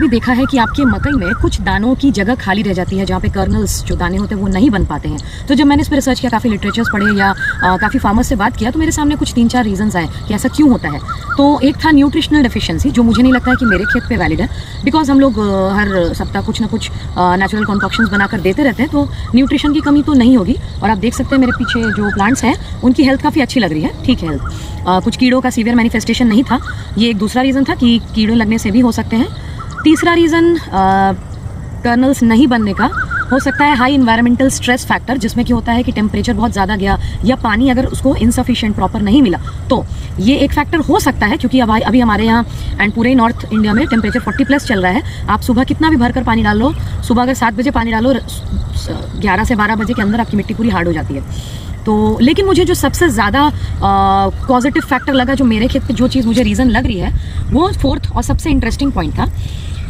भी देखा है कि आपके मकई में कुछ दानों की जगह खाली रह जाती है, जहाँ पे कर्नल्स जो दाने होते हैं वो नहीं बन पाते हैं। तो जब मैंने इस पर रिसर्च किया, काफ़ी लिटरेचर्स पढ़े या काफ़ी फार्मर्स से बात किया, तो मेरे सामने कुछ 3-4 रीजंस आए कि ऐसा क्यों होता है। तो एक था न्यूट्रिशनल डेफिशिएंसी, जो मुझे नहीं लगता है कि मेरे खेत पे वैलिड है, बिकॉज हम लोग हर सप्ताह कुछ ना कुछ नेचुरल कॉन्कॉक्शंस बनाकर देते रहते हैं, तो न्यूट्रिशन की कमी तो नहीं होगी। और आप देख सकते हैं मेरे पीछे जो प्लांट्स हैं उनकी हेल्थ काफ़ी अच्छी लग रही है, ठीक है हेल्थ। कुछ कीड़ों का सीवियर मैनिफेस्टेशन नहीं था, ये एक दूसरा रीज़न था कि कीड़े लगने से भी हो सकते हैं। तीसरा रीज़न कर्नल्स नहीं बनने का हो सकता है हाई इन्वायरमेंटल स्ट्रेस फैक्टर, जिसमें कि होता है कि टेम्परेचर बहुत ज़्यादा गया या पानी अगर उसको इनसफिशिएंट प्रॉपर नहीं मिला, तो ये एक फैक्टर हो सकता है। क्योंकि अभी हमारे यहाँ एंड पूरे नॉर्थ इंडिया में टेम्परेचर 40+ चल रहा है। आप सुबह कितना भी भरकर पानी डाल लो, सुबह अगर 7 बजे पानी डालो, 11 से 12 बजे के अंदर आपकी मिट्टी पूरी हार्ड हो जाती है। तो लेकिन मुझे जो सबसे ज़्यादा पॉजिटिव फैक्टर लगा, जो मेरे खेत पे जो चीज़ मुझे रीज़न लग रही है, वो फोर्थ और सबसे इंटरेस्टिंग पॉइंट था,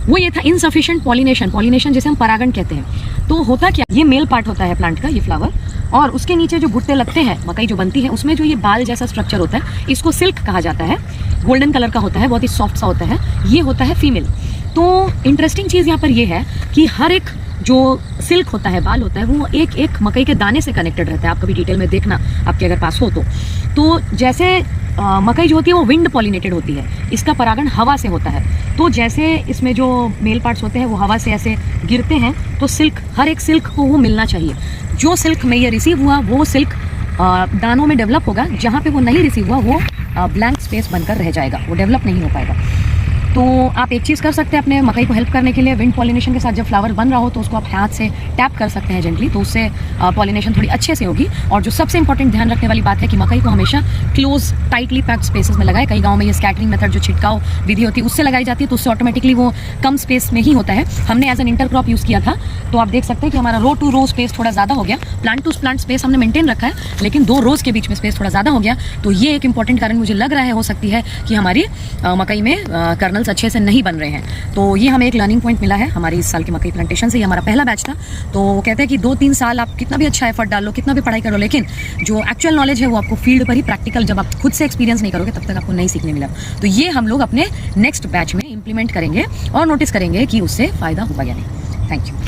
वो ये था इनसफिशिएंट पॉलिनेशन। पॉलिनेशन जिसे हम परागण कहते हैं। तो होता क्या, ये मेल पार्ट होता है प्लांट का, ये फ्लावर, और उसके नीचे जो भुट्टे लगते हैं, मकई जो बनती है, उसमें जो ये बाल जैसा स्ट्रक्चर होता है, इसको सिल्क कहा जाता है। गोल्डन कलर का होता है, बहुत ही सॉफ्ट सा होता है, ये होता है फीमेल। तो इंटरेस्टिंग चीज़ यहाँ पर ये है कि हर एक जो सिल्क होता है, बाल होता है, वो एक एक मकई के दाने से कनेक्टेड रहता है। आप कभी डिटेल में देखना, आपके अगर पास हो तो जैसे मकई जो होती है वो विंड पॉलिनेटेड होती है, इसका परागण हवा से होता है। तो जैसे इसमें जो मेल पार्ट्स होते हैं वो हवा से ऐसे गिरते हैं, तो सिल्क, हर एक सिल्क को वो मिलना चाहिए। जो सिल्क में ये रिसीव हुआ, वो सिल्क दानों में डेवलप होगा। जहाँ पे वो नहीं रिसीव हुआ, वो ब्लैंक स्पेस बनकर रह जाएगा, वो डेवलप नहीं हो पाएगा। तो आप एक चीज़ कर सकते हैं अपने मकई को हेल्प करने के लिए, विंड पॉलिनेशन के साथ जब फ्लावर बन रहा हो तो उसको आप हाथ से टैप कर सकते हैं जेंटली, तो उससे पॉलिनेशन थोड़ी अच्छे से होगी। और जो सबसे इंपॉर्टेंट ध्यान रखने वाली बात है कि मकई को हमेशा क्लोज टाइटली पैक्ड स्पेसेस में लगाए। कई गाँव में ये स्कैटरिंग मेथड जो छिड़काव विधि होती है उससे लगाई जाती है, तो उससे ऑटोमेटिकली वो कम स्पेस में ही होता है। हमने एज एन इंटरक्रॉप यूज़ किया था, तो आप देख सकते हैं कि हमारा रो टू रो स्पेस थोड़ा ज़्यादा हो गया। प्लांट टू प्लांट स्पेस हमने मेंटेन रखा है, लेकिन 2 रोज के बीच में स्पेस थोड़ा ज़्यादा हो गया। तो ये एक इंपॉर्टेंट कारण मुझे लग रहा है, हो सकती है कि हमारी मकई में कर्नल्स अच्छे से नहीं बन रहे हैं। तो ये हमें एक लर्निंग पॉइंट मिला है हमारी इस साल की मकई प्लांटेशन से। ये हमारा पहला बैच था। तो वो कहते हैं कि 2-3 साल आप कितना भी अच्छा एफर्ट डाल लो, कितना भी पढ़ाई करो, लेकिन जो एक्चुअल नॉलेज है वो आपको फील्ड पर ही, प्रैक्टिकल जब आप खुद से एक्सपीरियंस नहीं करोगे तब तक आपको नहीं सीखने मिला। तो ये हम लोग अपने नेक्स्ट बैच में इंप्लीमेंट करेंगे और नोटिस करेंगे कि उससे फ़ायदा होगा या नहीं। Thank you.